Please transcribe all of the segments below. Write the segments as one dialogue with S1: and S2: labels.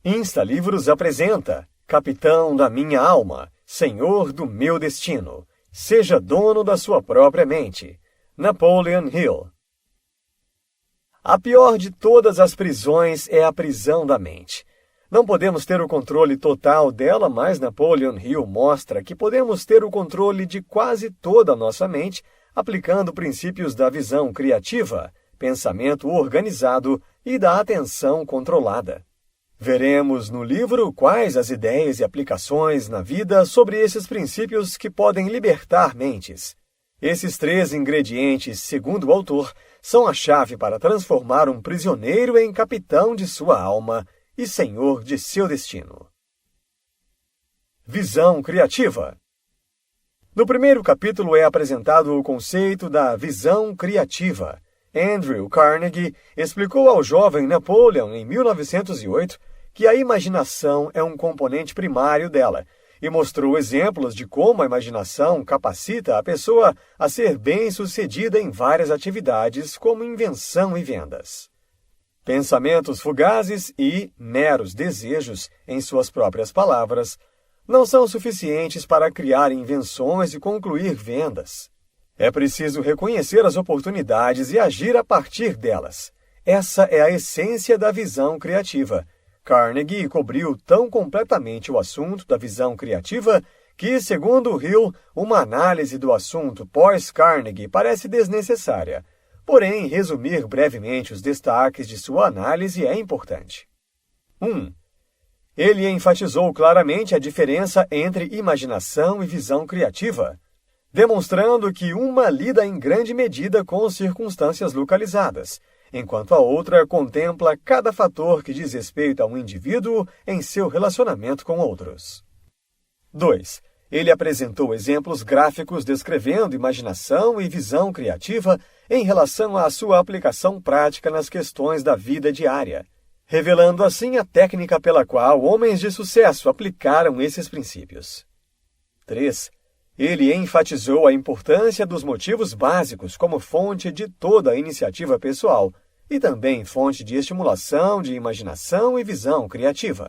S1: Insta-Livros apresenta Capitão da minha alma, Senhor do meu destino. Seja dono da sua própria mente. Napoleon Hill. A pior de todas as prisões é a prisão da mente. Não podemos ter o controle total dela, mas Napoleon Hill mostra que podemos ter o controle de quase toda a nossa mente, aplicando princípios da visão criativa, pensamento organizado e da atenção controlada. Veremos no livro quais as ideias e aplicações na vida sobre esses princípios que podem libertar mentes. Esses 3 ingredientes, segundo o autor, são a chave para transformar um prisioneiro em capitão de sua alma e senhor de seu destino. Visão criativa. No primeiro capítulo é apresentado o conceito da visão criativa. Andrew Carnegie explicou ao jovem Napoleon em 1908 que a imaginação é um componente primário dela e mostrou exemplos de como a imaginação capacita a pessoa a ser bem-sucedida em várias atividades, como invenção e vendas. Pensamentos fugazes e meros desejos, em suas próprias palavras, não são suficientes para criar invenções e concluir vendas. É preciso reconhecer as oportunidades e agir a partir delas. Essa é a essência da visão criativa. Carnegie cobriu tão completamente o assunto da visão criativa que, segundo Hill, uma análise do assunto pós-Carnegie parece desnecessária. Porém, resumir brevemente os destaques de sua análise é importante. 1. Ele enfatizou claramente a diferença entre imaginação e visão criativa, demonstrando que uma lida em grande medida com circunstâncias localizadas, enquanto a outra contempla cada fator que diz respeito a um indivíduo em seu relacionamento com outros. 2. Ele apresentou exemplos gráficos descrevendo imaginação e visão criativa em relação à sua aplicação prática nas questões da vida diária, revelando assim a técnica pela qual homens de sucesso aplicaram esses princípios. 3. Ele enfatizou a importância dos motivos básicos como fonte de toda a iniciativa pessoal e também fonte de estimulação de imaginação e visão criativa.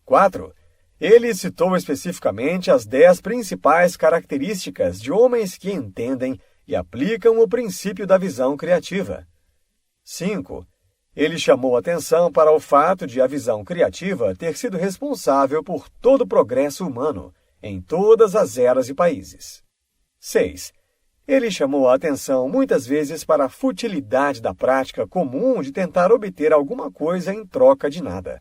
S1: 4. Ele citou especificamente as 10 principais características de homens que entendem e aplicam o princípio da visão criativa. 5. Ele chamou atenção para o fato de a visão criativa ter sido responsável por todo o progresso humano, em todas as eras e países. 6. Ele chamou a atenção muitas vezes para a futilidade da prática comum de tentar obter alguma coisa em troca de nada.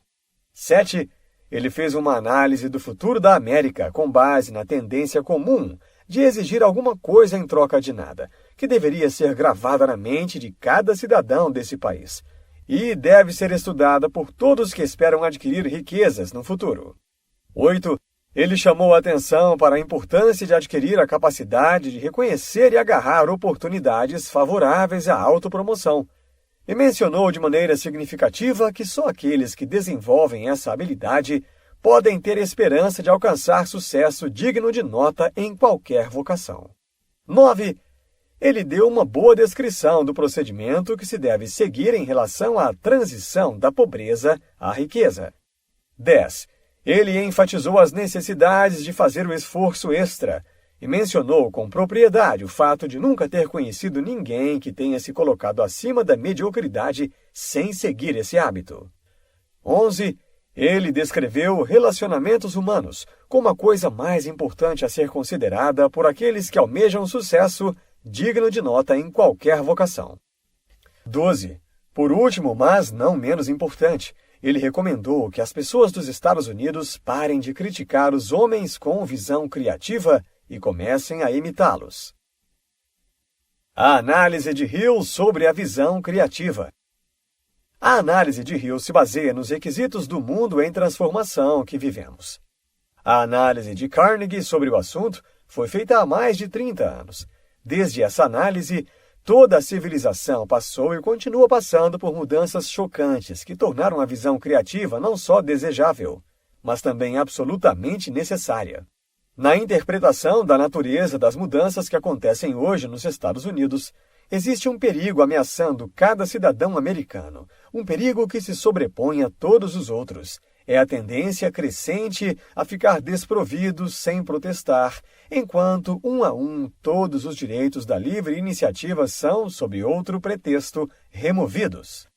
S1: 7. Ele fez uma análise do futuro da América com base na tendência comum de exigir alguma coisa em troca de nada, que deveria ser gravada na mente de cada cidadão desse país, e deve ser estudada por todos que esperam adquirir riquezas no futuro. 8. Ele chamou a atenção para a importância de adquirir a capacidade de reconhecer e agarrar oportunidades favoráveis à autopromoção, e mencionou de maneira significativa que só aqueles que desenvolvem essa habilidade podem ter esperança de alcançar sucesso digno de nota em qualquer vocação. 9. Ele deu uma boa descrição do procedimento que se deve seguir em relação à transição da pobreza à riqueza. 10. Ele enfatizou as necessidades de fazer o esforço extra e mencionou com propriedade o fato de nunca ter conhecido ninguém que tenha se colocado acima da mediocridade sem seguir esse hábito. 11. Ele descreveu relacionamentos humanos como a coisa mais importante a ser considerada por aqueles que almejam sucesso digno de nota em qualquer vocação. 12. Por último, mas não menos importante, ele recomendou que as pessoas dos Estados Unidos parem de criticar os homens com visão criativa e comecem a imitá-los. A análise de Hill sobre a visão criativa. A análise de Hill se baseia nos requisitos do mundo em transformação que vivemos. A análise de Carnegie sobre o assunto foi feita há mais de 30 anos. Desde essa análise, toda a civilização passou e continua passando por mudanças chocantes que tornaram a visão criativa não só desejável, mas também absolutamente necessária. Na interpretação da natureza das mudanças que acontecem hoje nos Estados Unidos, existe um perigo ameaçando cada cidadão americano, um perigo que se sobrepõe a todos os outros. é a tendência crescente a ficar desprovidos sem protestar, enquanto, um a um, todos os direitos da livre iniciativa são, sob outro pretexto, removidos.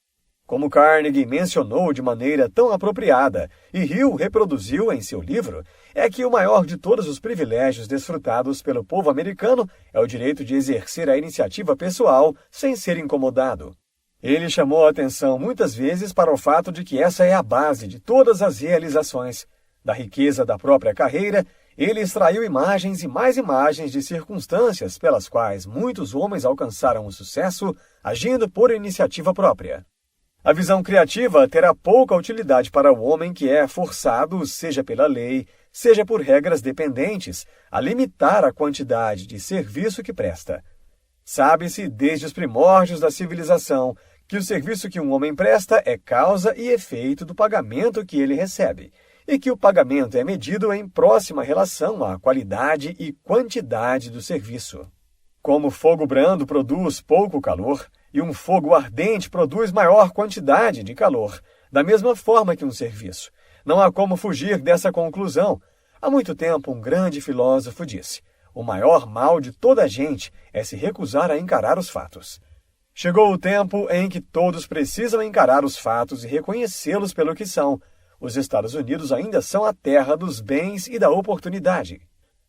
S1: Como Carnegie mencionou de maneira tão apropriada e Hill reproduziu em seu livro, é que o maior de todos os privilégios desfrutados pelo povo americano é o direito de exercer a iniciativa pessoal sem ser incomodado. Ele chamou a atenção muitas vezes para o fato de que essa é a base de todas as realizações. Da riqueza da própria carreira, ele extraiu imagens e mais imagens de circunstâncias pelas quais muitos homens alcançaram o sucesso agindo por iniciativa própria. A visão criativa terá pouca utilidade para o homem que é forçado, seja pela lei, seja por regras dependentes, a limitar a quantidade de serviço que presta. Sabe-se, desde os primórdios da civilização, que o serviço que um homem presta é causa e efeito do pagamento que ele recebe, e que o pagamento é medido em próxima relação à qualidade e quantidade do serviço. Como fogo brando produz pouco calor, e um fogo ardente produz maior quantidade de calor, da mesma forma que um serviço. Não há como fugir dessa conclusão. Há muito tempo, um grande filósofo disse: o maior mal de toda a gente é se recusar a encarar os fatos. Chegou o tempo em que todos precisam encarar os fatos e reconhecê-los pelo que são. Os Estados Unidos ainda são a terra dos bens e da oportunidade.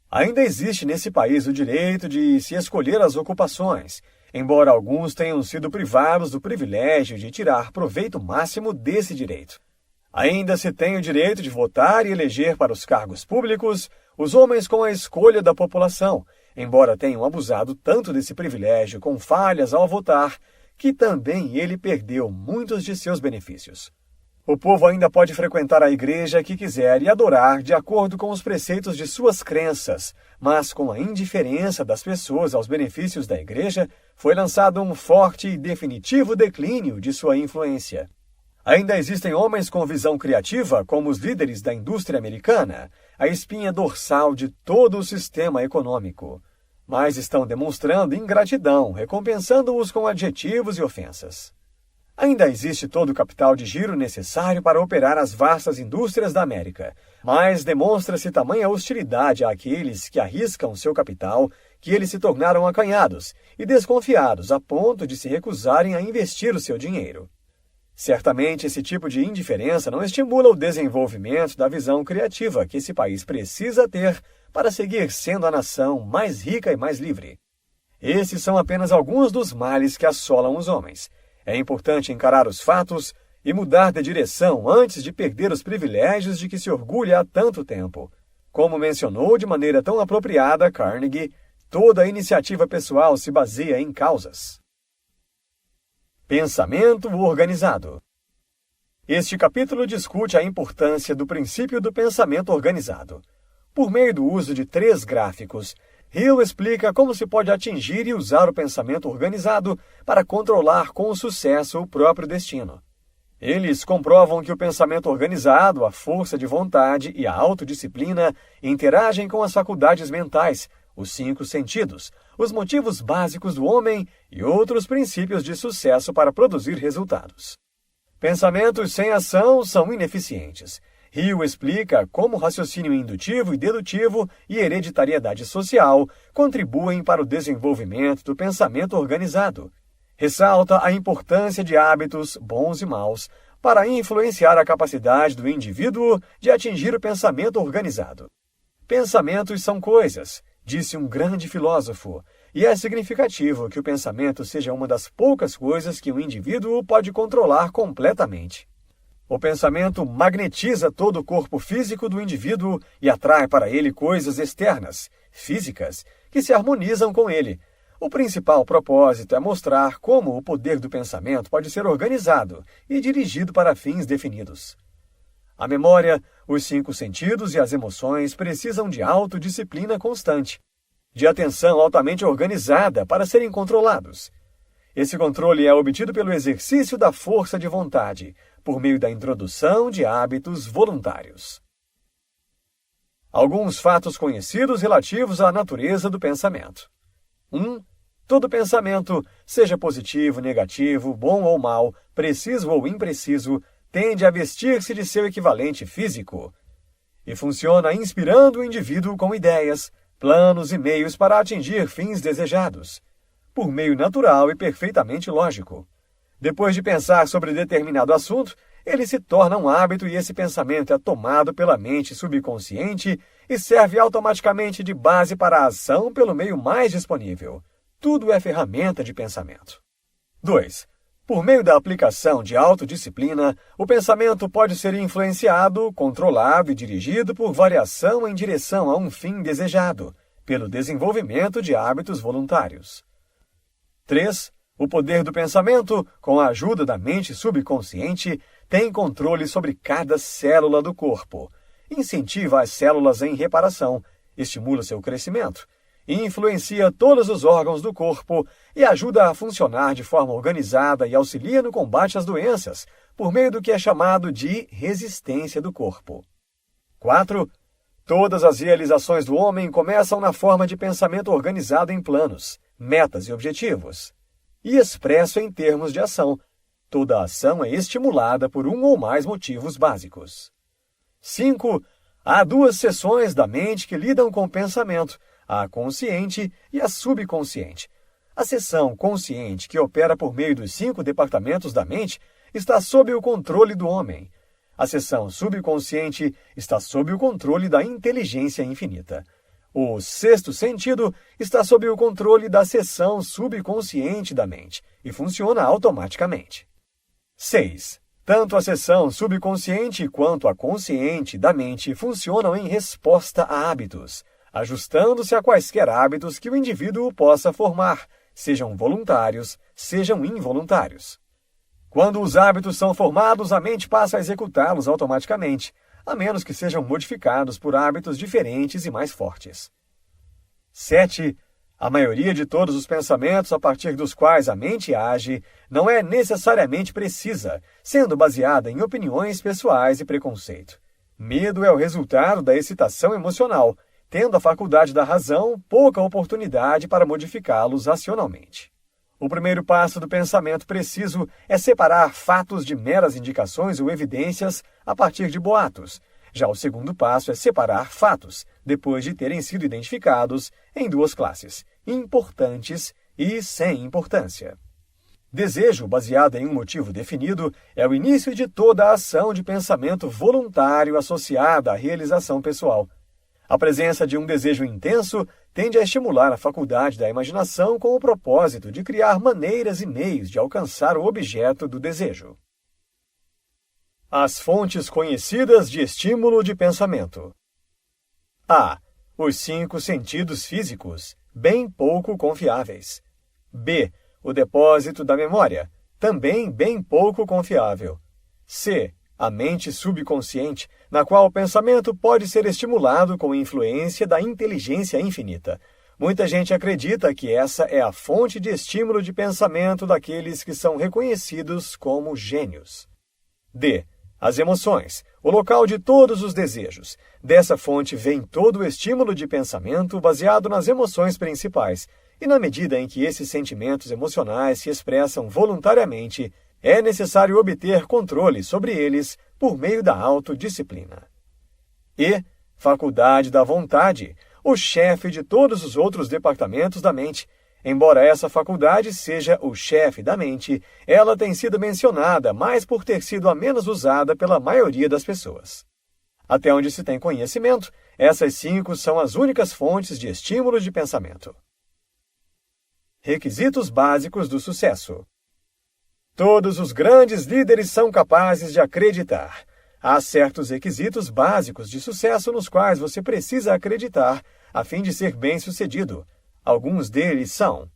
S1: Ainda existe nesse país o direito de se escolher as ocupações, embora alguns tenham sido privados do privilégio de tirar proveito máximo desse direito. Ainda se tem o direito de votar e eleger para os cargos públicos os homens com a escolha da população, embora tenham abusado tanto desse privilégio com falhas ao votar, que também ele perdeu muitos de seus benefícios. O povo ainda pode frequentar a igreja que quiser e adorar de acordo com os preceitos de suas crenças, mas com a indiferença das pessoas aos benefícios da igreja, foi lançado um forte e definitivo declínio de sua influência. Ainda existem homens com visão criativa, como os líderes da indústria americana, a espinha dorsal de todo o sistema econômico, mas estão demonstrando ingratidão, recompensando-os com adjetivos e ofensas. Ainda existe todo o capital de giro necessário para operar as vastas indústrias da América, mas demonstra-se tamanha hostilidade àqueles que arriscam seu capital que eles se tornaram acanhados e desconfiados a ponto de se recusarem a investir o seu dinheiro. Certamente esse tipo de indiferença não estimula o desenvolvimento da visão criativa que esse país precisa ter para seguir sendo a nação mais rica e mais livre. Esses são apenas alguns dos males que assolam os homens. É importante encarar os fatos e mudar de direção antes de perder os privilégios de que se orgulha há tanto tempo. Como mencionou de maneira tão apropriada Carnegie, toda a iniciativa pessoal se baseia em causas. Pensamento organizado. Este capítulo discute a importância do princípio do pensamento organizado. Por meio do uso de 3 gráficos, Hill explica como se pode atingir e usar o pensamento organizado para controlar com sucesso o próprio destino. Eles comprovam que o pensamento organizado, a força de vontade e a autodisciplina interagem com as faculdades mentais, os 5 sentidos, os motivos básicos do homem e outros princípios de sucesso para produzir resultados. Pensamentos sem ação são ineficientes. Hill explica como o raciocínio indutivo e dedutivo e hereditariedade social contribuem para o desenvolvimento do pensamento organizado. Ressalta a importância de hábitos, bons e maus, para influenciar a capacidade do indivíduo de atingir o pensamento organizado. Pensamentos são coisas, disse um grande filósofo, e é significativo que o pensamento seja uma das poucas coisas que o indivíduo pode controlar completamente. O pensamento magnetiza todo o corpo físico do indivíduo e atrai para ele coisas externas, físicas, que se harmonizam com ele. O principal propósito é mostrar como o poder do pensamento pode ser organizado e dirigido para fins definidos. A memória, os 5 sentidos e as emoções precisam de autodisciplina constante, de atenção altamente organizada para serem controlados. Esse controle é obtido pelo exercício da força de vontade, por meio da introdução de hábitos voluntários. Alguns fatos conhecidos relativos à natureza do pensamento. 1. Todo pensamento, seja positivo, negativo, bom ou mau, preciso ou impreciso, tende a vestir-se de seu equivalente físico e funciona inspirando o indivíduo com ideias, planos e meios para atingir fins desejados, por meio natural e perfeitamente lógico. Depois de pensar sobre determinado assunto, ele se torna um hábito e esse pensamento é tomado pela mente subconsciente e serve automaticamente de base para a ação pelo meio mais disponível. Tudo é ferramenta de pensamento. 2. Por meio da aplicação de autodisciplina, o pensamento pode ser influenciado, controlado e dirigido por variação em direção a um fim desejado, pelo desenvolvimento de hábitos voluntários. 3. O poder do pensamento, com a ajuda da mente subconsciente, tem controle sobre cada célula do corpo, incentiva as células em reparação, estimula seu crescimento, influencia todos os órgãos do corpo e ajuda a funcionar de forma organizada e auxilia no combate às doenças, por meio do que é chamado de resistência do corpo. 4. Todas as realizações do homem começam na forma de pensamento organizado em planos, metas e objetivos, e expresso em termos de ação. Toda ação é estimulada por um ou mais motivos básicos. 5. Há duas seções da mente que lidam com o pensamento, a consciente e a subconsciente. A seção consciente, que opera por meio dos 5 departamentos da mente, está sob o controle do homem. A seção subconsciente está sob o controle da inteligência infinita. O sexto sentido está sob o controle da seção subconsciente da mente e funciona automaticamente. 6. Tanto a seção subconsciente quanto a consciente da mente funcionam em resposta a hábitos, ajustando-se a quaisquer hábitos que o indivíduo possa formar, sejam voluntários, sejam involuntários. Quando os hábitos são formados, a mente passa a executá-los automaticamente, a menos que sejam modificados por hábitos diferentes e mais fortes. 7. A maioria de todos os pensamentos a partir dos quais a mente age não é necessariamente precisa, sendo baseada em opiniões pessoais e preconceito. Medo é o resultado da excitação emocional, tendo a faculdade da razão pouca oportunidade para modificá-los racionalmente. O primeiro passo do pensamento preciso é separar fatos de meras indicações ou evidências a partir de boatos. Já o segundo passo é separar fatos, depois de terem sido identificados, em duas classes, importantes e sem importância. Desejo, baseado em um motivo definido, é o início de toda a ação de pensamento voluntário associada à realização pessoal. A presença de um desejo intenso tende a estimular a faculdade da imaginação com o propósito de criar maneiras e meios de alcançar o objeto do desejo. As fontes conhecidas de estímulo de pensamento. A. Os 5 sentidos físicos, bem pouco confiáveis. B. O depósito da memória, também bem pouco confiável. C. A mente subconsciente, na qual o pensamento pode ser estimulado com influência da inteligência infinita. Muita gente acredita que essa é a fonte de estímulo de pensamento daqueles que são reconhecidos como gênios. D. As emoções, o local de todos os desejos. Dessa fonte vem todo o estímulo de pensamento baseado nas emoções principais, e na medida em que esses sentimentos emocionais se expressam voluntariamente, é necessário obter controle sobre eles por meio da autodisciplina. E. Faculdade da vontade, o chefe de todos os outros departamentos da mente. Embora essa faculdade seja o chefe da mente, ela tem sido mencionada mais por ter sido a menos usada pela maioria das pessoas. Até onde se tem conhecimento, essas 5 são as únicas fontes de estímulo de pensamento. Requisitos básicos do sucesso. Todos os grandes líderes são capazes de acreditar. Há certos requisitos básicos de sucesso nos quais você precisa acreditar a fim de ser bem-sucedido. Alguns deles são: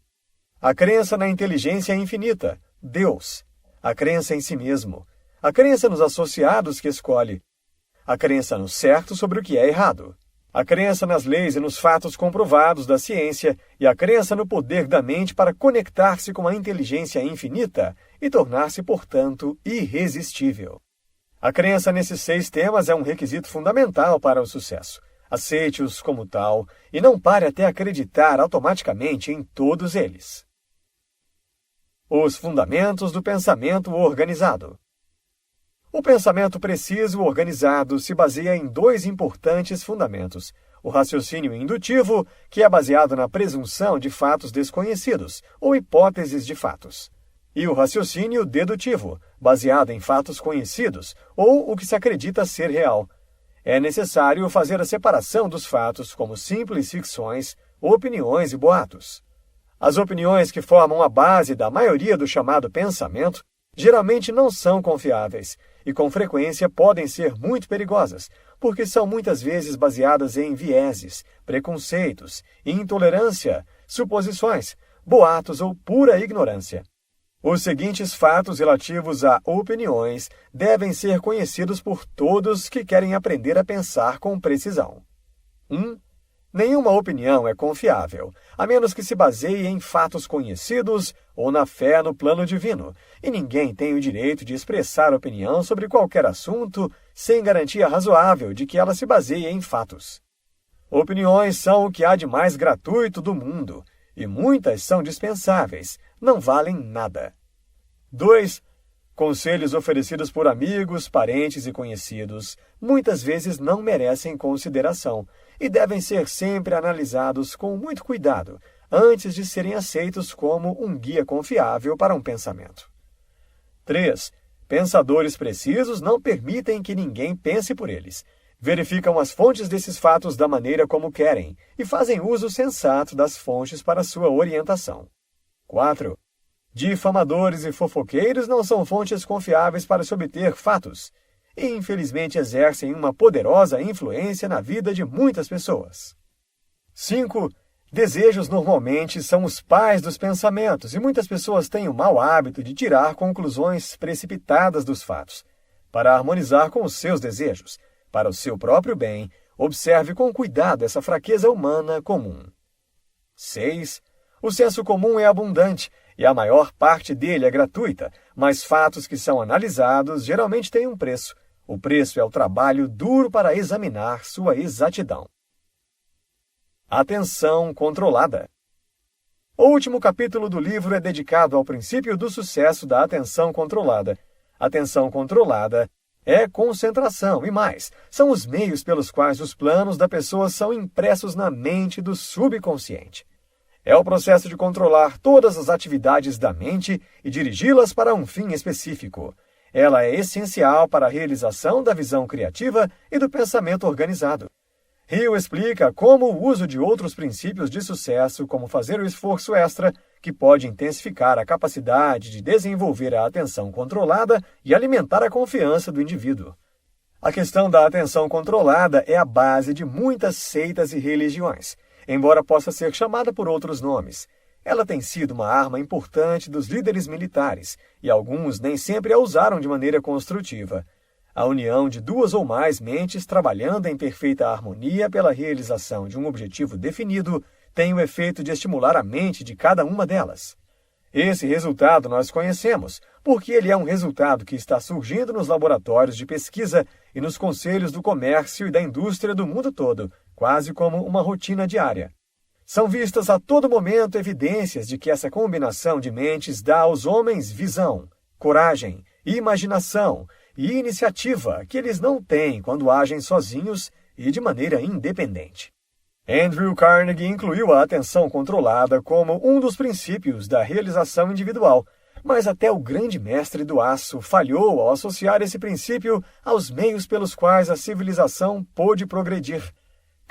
S1: a crença na inteligência infinita, Deus, a crença em si mesmo, a crença nos associados que escolhe, a crença no certo sobre o que é errado, a crença nas leis e nos fatos comprovados da ciência e a crença no poder da mente para conectar-se com a inteligência infinita e tornar-se, portanto, irresistível. A crença nesses 6 temas é um requisito fundamental para o sucesso. Aceite-os como tal e não pare até acreditar automaticamente em todos eles. Os fundamentos do pensamento organizado. O pensamento preciso organizado se baseia em dois importantes fundamentos: o raciocínio indutivo, que é baseado na presunção de fatos desconhecidos, ou hipóteses de fatos, e o raciocínio dedutivo, baseado em fatos conhecidos, ou o que se acredita ser real. É necessário fazer a separação dos fatos como simples ficções, opiniões e boatos. As opiniões que formam a base da maioria do chamado pensamento geralmente não são confiáveis e, com frequência, podem ser muito perigosas, porque são muitas vezes baseadas em vieses, preconceitos, intolerância, suposições, boatos ou pura ignorância. Os seguintes fatos relativos a opiniões devem ser conhecidos por todos que querem aprender a pensar com precisão. 1. Nenhuma opinião é confiável, a menos que se baseie em fatos conhecidos ou na fé no plano divino, e ninguém tem o direito de expressar opinião sobre qualquer assunto sem garantia razoável de que ela se baseie em fatos. Opiniões são o que há de mais gratuito do mundo, e muitas são dispensáveis, não valem nada. 2. Conselhos oferecidos por amigos, parentes e conhecidos muitas vezes não merecem consideração e devem ser sempre analisados com muito cuidado antes de serem aceitos como um guia confiável para um pensamento. 3. Pensadores precisos não permitem que ninguém pense por eles. Verificam as fontes desses fatos da maneira como querem e fazem uso sensato das fontes para sua orientação. 4. Difamadores e fofoqueiros não são fontes confiáveis para se obter fatos e, infelizmente, exercem uma poderosa influência na vida de muitas pessoas. 5. Desejos normalmente são os pais dos pensamentos e muitas pessoas têm o mau hábito de tirar conclusões precipitadas dos fatos. Para harmonizar com os seus desejos, para o seu próprio bem, observe com cuidado essa fraqueza humana comum. 6. O senso comum é abundante e a maior parte dele é gratuita, mas fatos que são analisados geralmente têm um preço. O preço é o trabalho duro para examinar sua exatidão. Atenção controlada. O último capítulo do livro é dedicado ao princípio do sucesso da atenção controlada. Atenção controlada é concentração e mais, são os meios pelos quais os planos da pessoa são impressos na mente do subconsciente. É o processo de controlar todas as atividades da mente e dirigi-las para um fim específico. Ela é essencial para a realização da visão criativa e do pensamento organizado. Hill explica como o uso de outros princípios de sucesso, como fazer o esforço extra, que pode intensificar a capacidade de desenvolver a atenção controlada e alimentar a confiança do indivíduo. A questão da atenção controlada é a base de muitas seitas e religiões, embora possa ser chamada por outros nomes. Ela tem sido uma arma importante dos líderes militares, e alguns nem sempre a usaram de maneira construtiva. A união de duas ou mais mentes trabalhando em perfeita harmonia pela realização de um objetivo definido tem o efeito de estimular a mente de cada uma delas. Esse resultado nós conhecemos, porque ele é um resultado que está surgindo nos laboratórios de pesquisa e nos conselhos do comércio e da indústria do mundo todo, quase como uma rotina diária. São vistas a todo momento evidências de que essa combinação de mentes dá aos homens visão, coragem, imaginação e iniciativa que eles não têm quando agem sozinhos e de maneira independente. Andrew Carnegie incluiu a atenção controlada como um dos princípios da realização individual, mas até o grande mestre do aço falhou ao associar esse princípio aos meios pelos quais a civilização pôde progredir.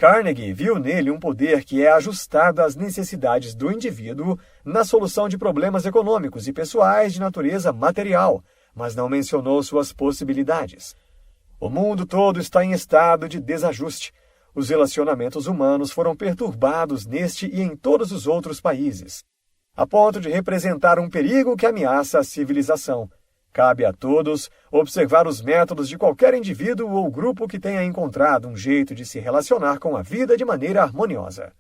S1: Carnegie viu nele um poder que é ajustado às necessidades do indivíduo na solução de problemas econômicos e pessoais de natureza material, mas não mencionou suas possibilidades. O mundo todo está em estado de desajuste. Os relacionamentos humanos foram perturbados neste e em todos os outros países, a ponto de representar um perigo que ameaça a civilização. Cabe a todos observar os métodos de qualquer indivíduo ou grupo que tenha encontrado um jeito de se relacionar com a vida de maneira harmoniosa.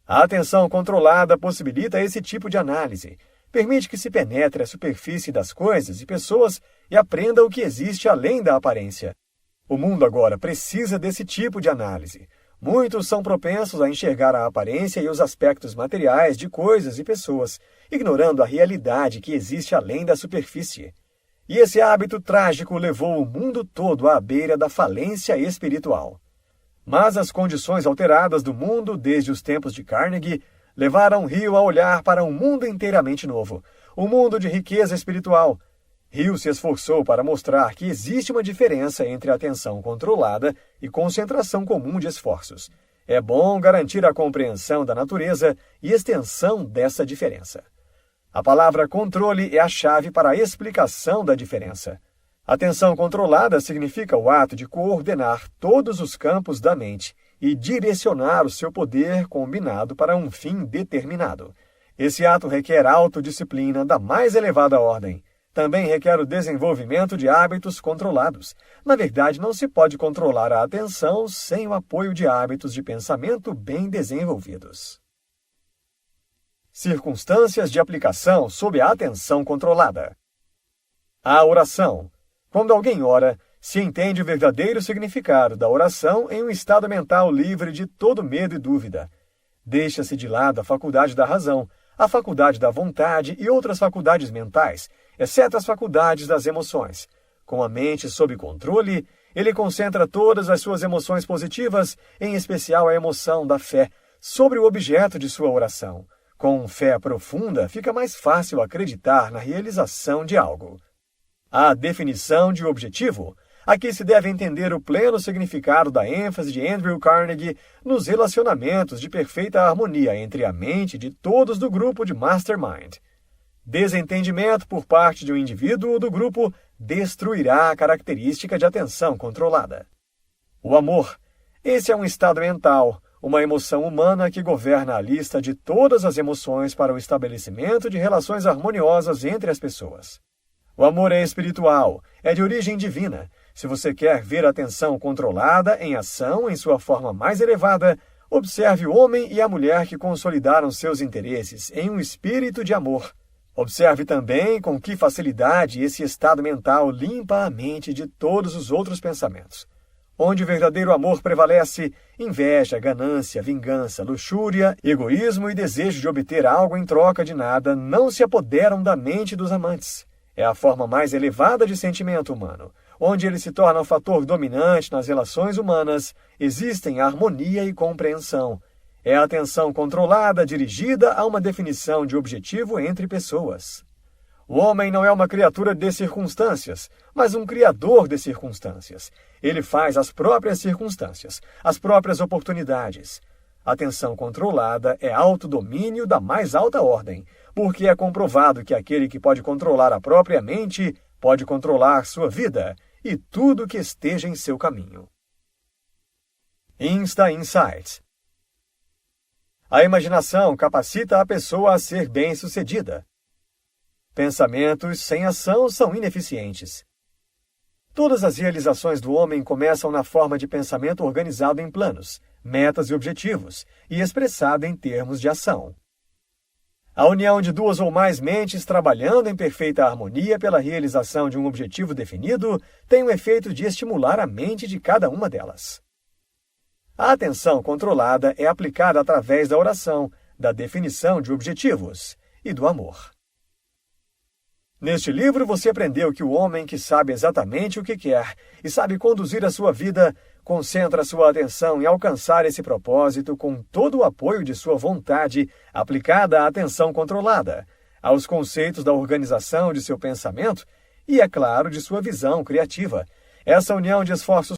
S1: A atenção controlada possibilita esse tipo de análise. Permite que se penetre a superfície das coisas e pessoas e aprenda o que existe além da aparência. O mundo agora precisa desse tipo de análise. Muitos são propensos a enxergar a aparência e os aspectos materiais de coisas e pessoas, ignorando a realidade que existe além da superfície. E esse hábito trágico levou o mundo todo à beira da falência espiritual. Mas as condições alteradas do mundo desde os tempos de Carnegie levaram Hill a olhar para um mundo inteiramente novo, um mundo de riqueza espiritual. Hill se esforçou para mostrar que existe uma diferença entre atenção controlada e concentração comum de esforços. É bom garantir a compreensão da natureza e extensão dessa diferença. A palavra controle é a chave para a explicação da diferença. Atenção controlada significa o ato de coordenar todos os campos da mente e direcionar o seu poder combinado para um fim determinado. Esse ato requer autodisciplina da mais elevada ordem. Também requer o desenvolvimento de hábitos controlados. Na verdade, não se pode controlar a atenção sem o apoio de hábitos de pensamento bem desenvolvidos. Circunstâncias de aplicação sob a atenção controlada. A oração. Quando alguém ora, se entende o verdadeiro significado da oração em um estado mental livre de todo medo e dúvida. Deixa-se de lado a faculdade da razão, a faculdade da vontade e outras faculdades mentais, exceto as faculdades das emoções. Com a mente sob controle, ele concentra todas as suas emoções positivas, em especial a emoção da fé, sobre o objeto de sua oração. Com fé profunda, fica mais fácil acreditar na realização de algo. A definição de objetivo. Aqui se deve entender o pleno significado da ênfase de Andrew Carnegie nos relacionamentos de perfeita harmonia entre a mente de todos do grupo de Mastermind. Desentendimento por parte de um indivíduo ou do grupo destruirá a característica de atenção controlada. O amor. Esse é um estado mental, uma emoção humana que governa a lista de todas as emoções para o estabelecimento de relações harmoniosas entre as pessoas. O amor é espiritual, é de origem divina. Se você quer ver a atenção controlada em ação em sua forma mais elevada, observe o homem e a mulher que consolidaram seus interesses em um espírito de amor. Observe também com que facilidade esse estado mental limpa a mente de todos os outros pensamentos. Onde o verdadeiro amor prevalece, inveja, ganância, vingança, luxúria, egoísmo e desejo de obter algo em troca de nada não se apoderam da mente dos amantes. É a forma mais elevada de sentimento humano. Onde ele se torna o fator dominante nas relações humanas, existem harmonia e compreensão. É a atenção controlada dirigida a uma definição de objetivo entre pessoas. O homem não é uma criatura de circunstâncias, mas um criador de circunstâncias. Ele faz as próprias circunstâncias, as próprias oportunidades. Atenção controlada é autodomínio da mais alta ordem, porque é comprovado que aquele que pode controlar a própria mente pode controlar sua vida e tudo que esteja em seu caminho. Insta-Insight. A imaginação capacita a pessoa a ser bem-sucedida. Pensamentos sem ação são ineficientes. Todas as realizações do homem começam na forma de pensamento organizado em planos, metas e objetivos, e expressado em termos de ação. A união de duas ou mais mentes trabalhando em perfeita harmonia pela realização de um objetivo definido tem o efeito de estimular a mente de cada uma delas. A atenção controlada é aplicada através da oração, da definição de objetivos e do amor. Neste livro você aprendeu que o homem que sabe exatamente o que quer e sabe conduzir a sua vida, concentra sua atenção em alcançar esse propósito com todo o apoio de sua vontade aplicada à atenção controlada, aos conceitos da organização de seu pensamento e, é claro, de sua visão criativa. Essa união de esforços